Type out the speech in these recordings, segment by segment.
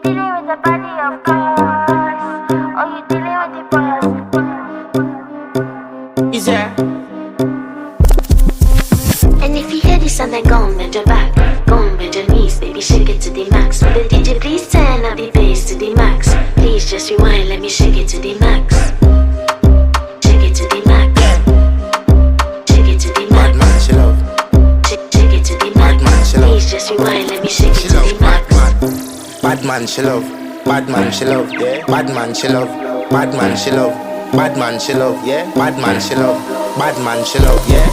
dealing with the body of course, or you dealing with the boss. Is there? And if you hear this and then go and bend your back, go and bend your knees, baby, shake it to the max. Will the DJ please turn up the bass to the max? Please just rewind, let me shake it to the max. Shake it to the max. Shake it to the max. Bad man, she love. Shake it to the max. Bad man, she love. Please just rewind, let me shake it She to love. the max. Bad man, she love. Bad man, she love. Yeah. Bad man, she love. Bad man, she love. Bad man, she love. Yeah. Bad man, she love. Bad man, she love. Yeah.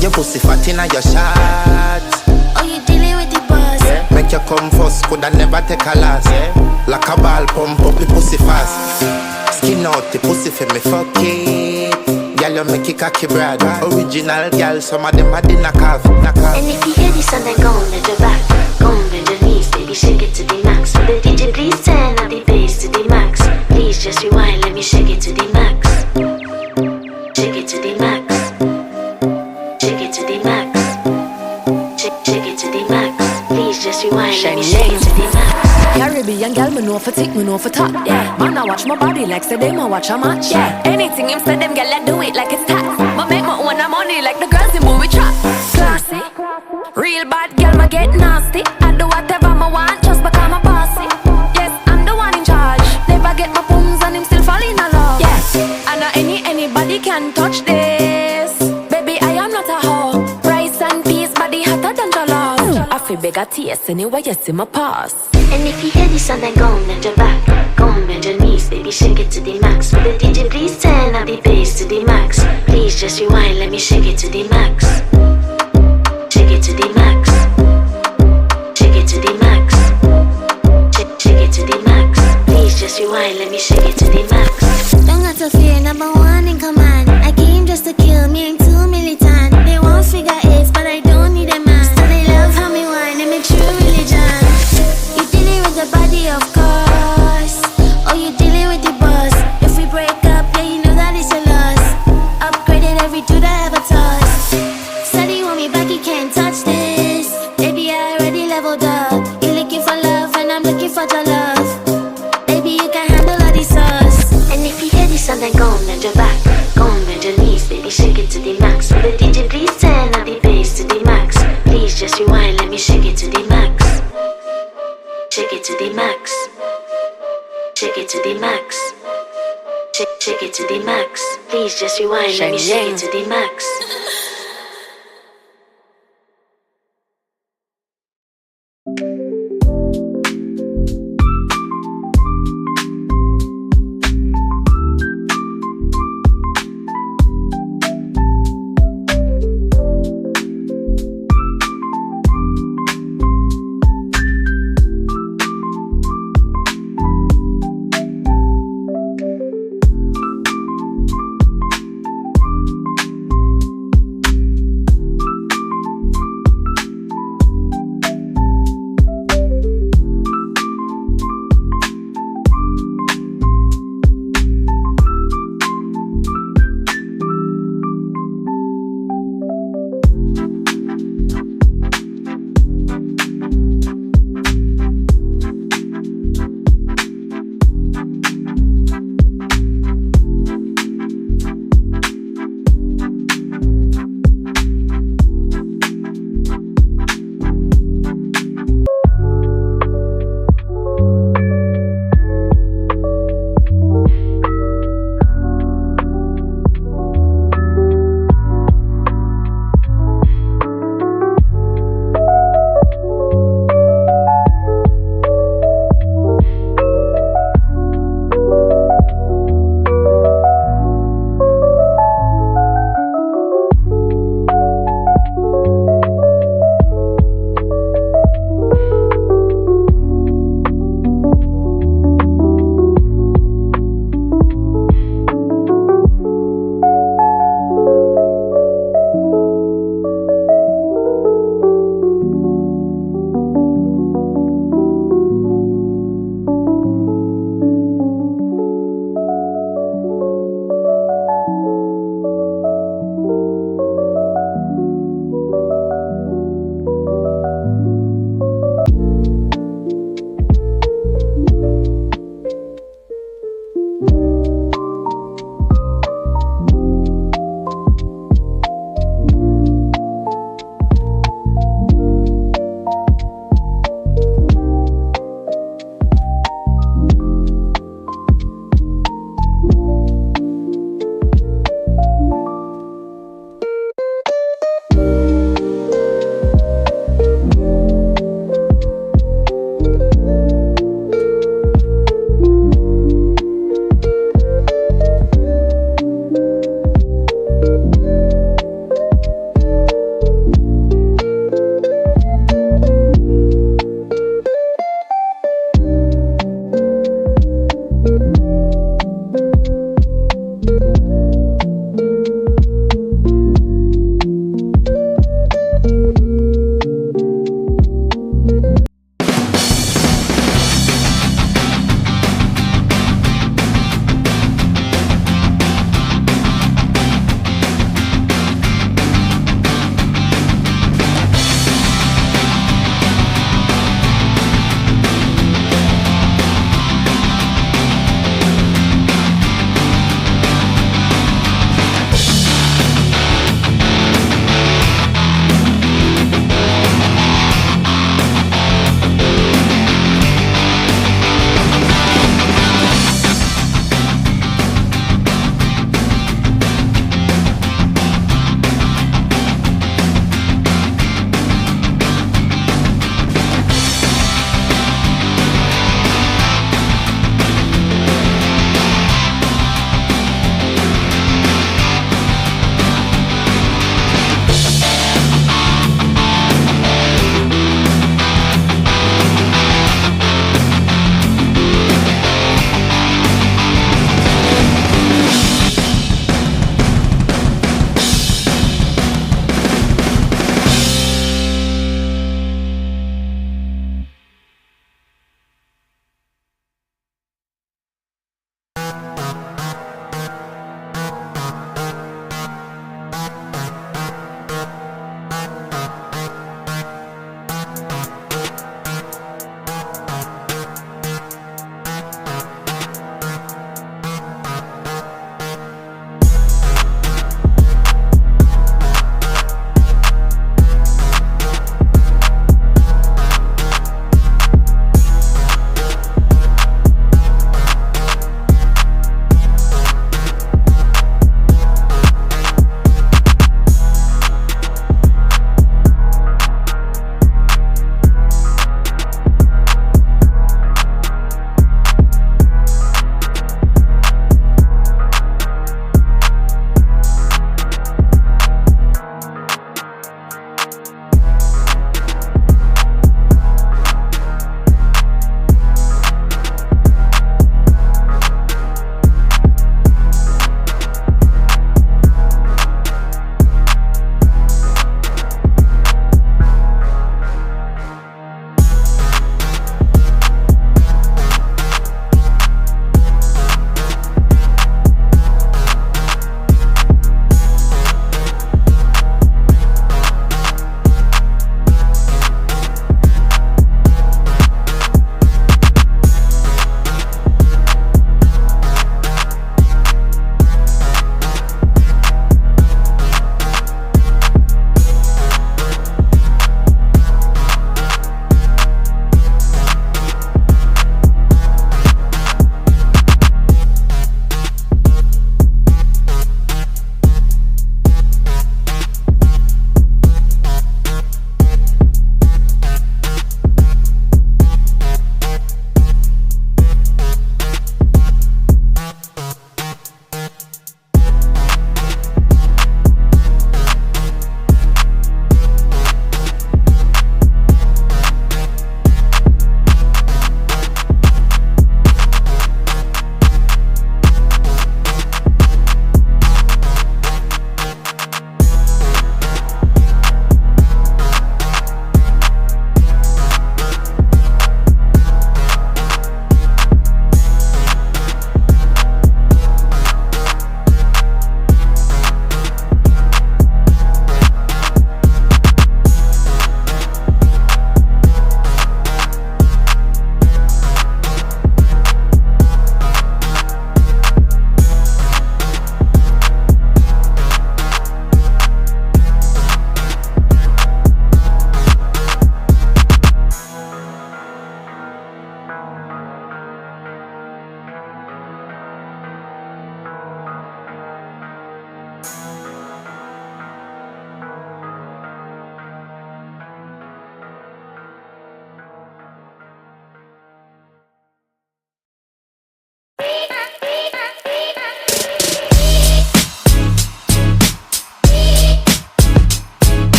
Your pussy fat inna your shots. Oh, you dealing with the boss. Yeah. Make you come first, coulda never take a last. Yeah. Like a ball pump up the pussy fast. Skin out the pussy for me fuck it. Girl, you make it cocky brad. Original girl, some of them a dinner calf. And if you hear this and then go and bend your back, go and bend your knees, baby, shake it to the max. Will the DJ please turn up the bass to the max? Please just rewind, let me shake it to the max. Shake it to the max. Shake it to the max. Shake it to the max. Please just rewind, let me shake it to the max. Caribbean girl, me know for tick, me know for top. Yeah, man, I watch my body like say them I watch a match. Yeah, anything him say them girl, I do it like it's tax. But make my own money like the girls in movie trap. Classy, real bad girl, me get nasty. I do whatever I want just because I'm bossy. Yes, I'm the one in charge. Never get my pums and him still fall in love. Yes, and not anybody can touch this. Baby, I am not a hoe. Rice and peas, body hotter than jollof. I feel big a taste anyway, you see my pass. And if you hear this and then go and bend your back, go and bend your knees, baby, shake it to the max. Will the DJ please turn up the bass to the max? Please just rewind, let me shake it to the max. Shake it to the max. Shake it to the max. Shake it to the max. Please just rewind, let me shake it to the max. Don't got to fear, number one in command. I came just to kill me, ain't too militant. They won't figure eights, but I don't need a man. So they love how me whine and make true religion. You dealing with the body, of course, or you dealing with the boss. If we break up, yeah, you know that it's a loss. Upgraded every dude I ever touched. Said he want me back, he can't touch this. Baby, I already leveled up. You looking for love and I'm looking for your love. Baby, you can handle all the sauce. And if you hear this and then go and bend your back, go and bend your knees, baby, shake it to the max. Will the DJ please turn up the bass to the max? Please just rewind, let me shake it to the max. Shake it to the max. Shake it to the max. Shake it to the max. Please just rewind, let me shake it to the max.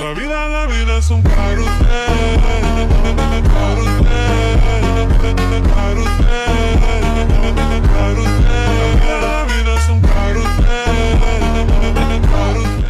La vida es un carrusel, carrusel, carrusel, carrusel. La vida es un carrusel, carrusel.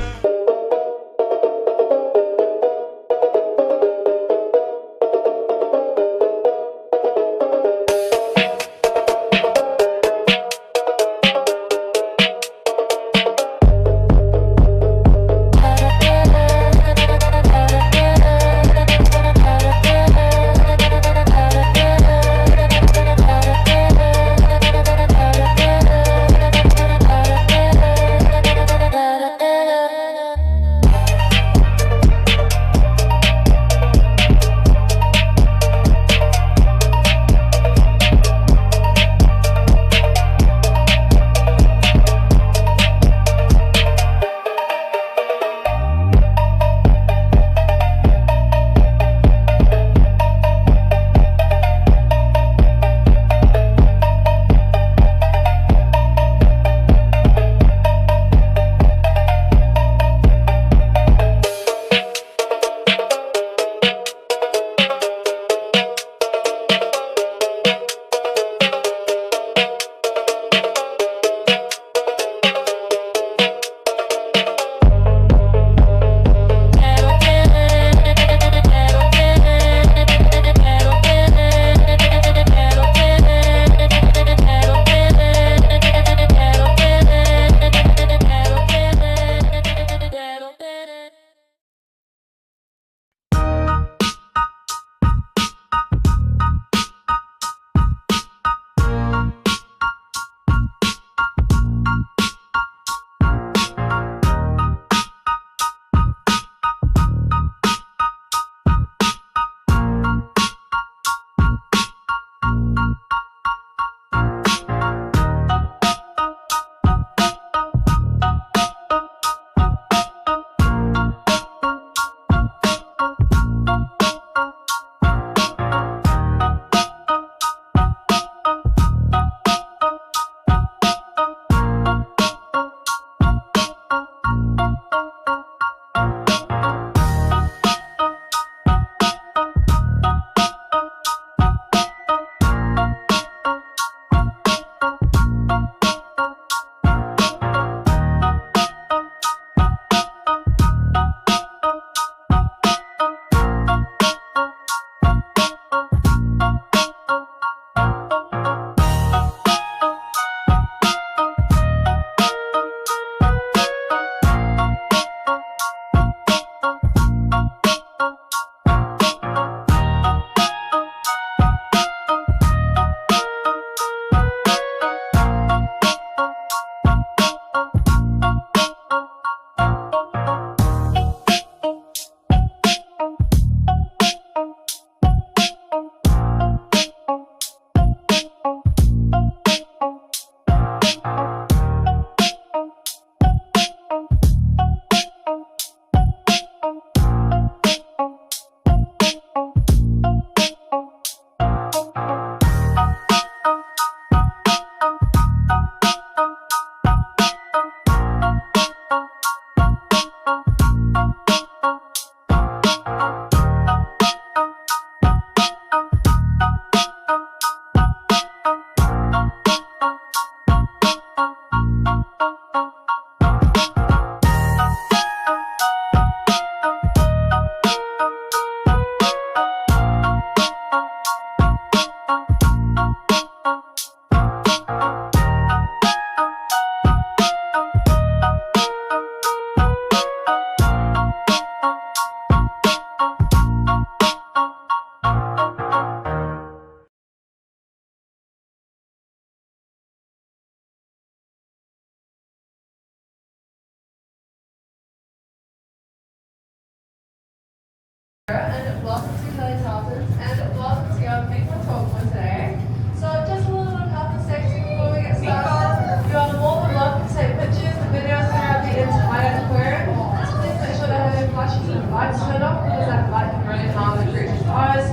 lights turned off because that light can really harm the creature's eyes.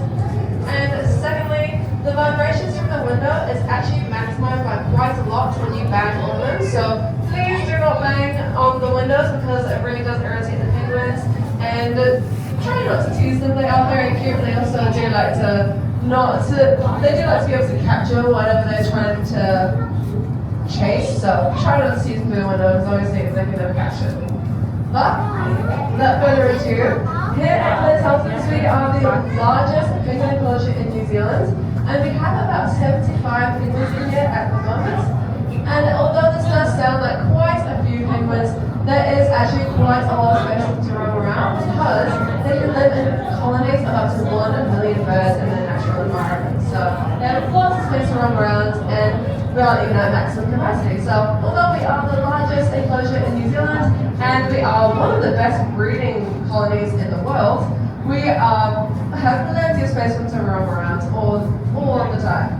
And secondly, the vibrations from the window is actually maximized by quite a lot when you bang on them. So please do not bang on the windows because it really does irritate the penguins. And try not to tease them. They are very cute, but they also do like to they do like to be able to capture whatever they're trying to chase. So try not to tease them through the window as long as they can never catch it. But without further ado, here at the Tarlton, we are the largest penguin enclosure in New Zealand, and we have about 75 penguins in here at the moment. And although this does sound like quite a few penguins, there is actually quite a lot of space to roam around because they can live in colonies of up to 1 million birds in their natural environment. So they have lots of space to roam around and we are even at maximum capacity. So although we are the largest enclosure in New Zealand and we are one of the best breeding colonies in the world, we have plenty of space for them to roam around all of the time.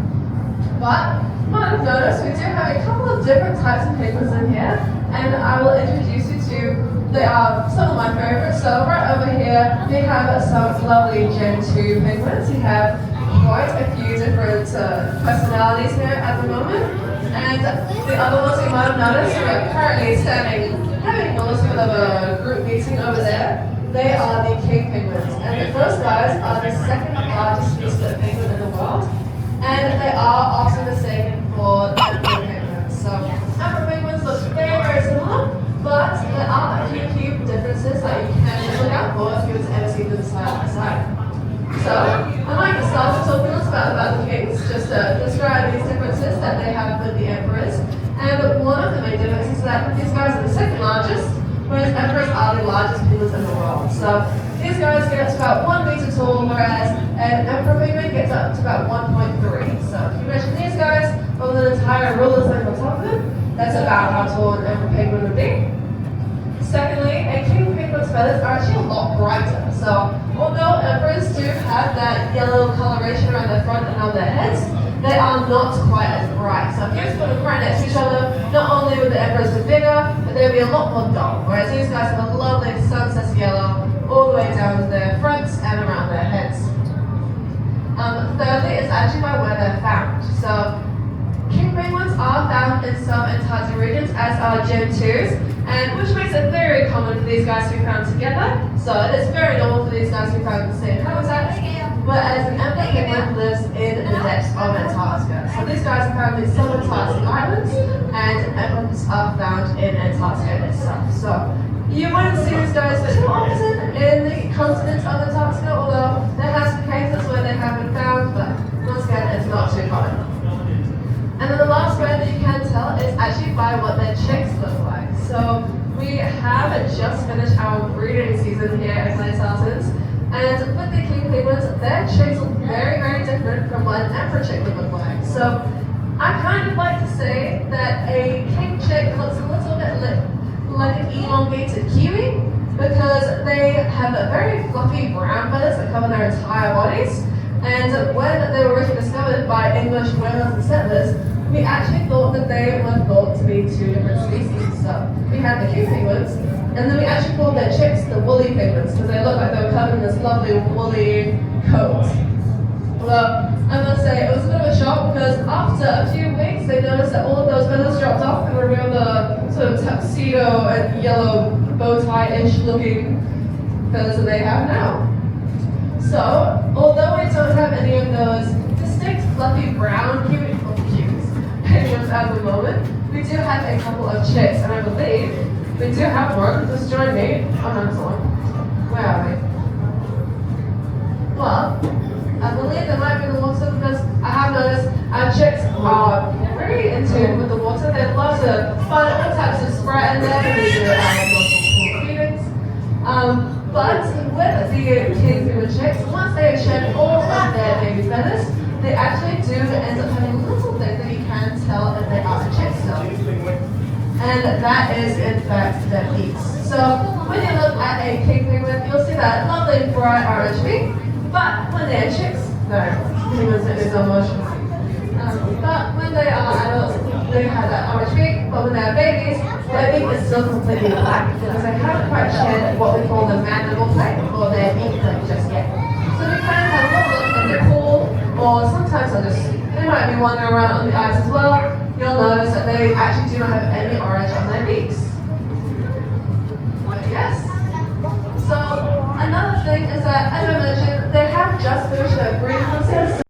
But you might have noticed we do have a couple of different types of penguins in here, and I will introduce you to some of my favorites. So right over here we have some lovely Gen 2 penguins. We have quite a few different personalities here at the moment, and the other ones you might have noticed we are currently having a little bit of a group meeting over there. They are the king penguins, and those guys are the second largest species of penguin in the world, and they are often the same for the emperor penguins. So emperor penguins look very, very similar, but there are a few key differences that you can look out for if you were to ever see them side by side. So I'd like to start with talking a little bit about the kings, just to describe these differences that they have with the emperors. And one of the main differences is that these guys are the second largest, whereas emperors are the largest penguins in the world. So these guys get up to about 1 meter tall, whereas an emperor penguin gets up to about 1.3. So if you measure these guys with an entire ruler's length on top of them, that's about how tall an emperor penguin would be. Secondly, a king penguin's feathers are actually a lot brighter. So although emperors do have that yellow coloration around their front and on their heads, they are not quite as bright. So if you just put them right next to each other, not only would the emperors be bigger, but they would be a lot more dull. Whereas these guys have a lovely sunset yellow all the way down their fronts and around their heads. Thirdly, it's actually by where they're found. So king penguins are found in some Antarctic regions, as are Gen 2s, and which makes it very common for these guys to be found together. So it is very normal for these guys to be found in the same habitat. Whereas an emperor penguin lives in the depths of Antarctica. So these guys are found in some Antarctic islands, and emperors are found in Antarctica itself. So you wouldn't see these guys too often in the continent of Antarctica, although there has been cases where they have been found, but once again, it's not too common. And then the last way that you can tell is actually by what their chicks look like. So we have just finished our breeding season here at the Tartons, and with the king penguins, their chicks look very, very different from what an emperor chick would look like. So I kind of like to say that a king chick looks a little bit like an elongated kiwi because they have a very fluffy brown feathers that cover their entire bodies. And when they were originally discovered by English whalers and settlers, we actually thought that they were thought to be two different species. So we had the king penguins, and then we actually called their chicks the woolly penguins because they looked like they were covered in this lovely woolly coat. Well, I must say it was a bit of a shock because after a few weeks they noticed that all of those feathers dropped off and revealed the sort of tuxedo and yellow bow tie-ish looking feathers that they have now. So, although we don't have any of those distinct fluffy brown penguins at the moment, we do have a couple of chicks, and I believe we do have one just joined me. Oh no, it's one. Where are they? Well, I believe they might be in the water because I have noticed our chicks are very in tune with the water. They love to find all types of Sprite in there because they do multiple feedings. But with the king penguin chicks, once they have shed all of their baby feathers, they actually do end up having a little thing that you can tell that they are a chick still. And that is in fact their beaks. So when you look at a king penguin, you'll see that lovely bright orange beak, but when they're chicks, no, penguins is almost but when they are adults, they have that orange beak, but when they're babies, their beak is still completely black because they haven't quite shed what we call the mandible plate or their beak plate just yet. So we can have a look at their pool, or sometimes they might be wandering around on the eyes as well. You'll notice that they actually do not have any orange on their beaks. Yes. So another thing is that, as I mentioned, they have just finished their breeding process.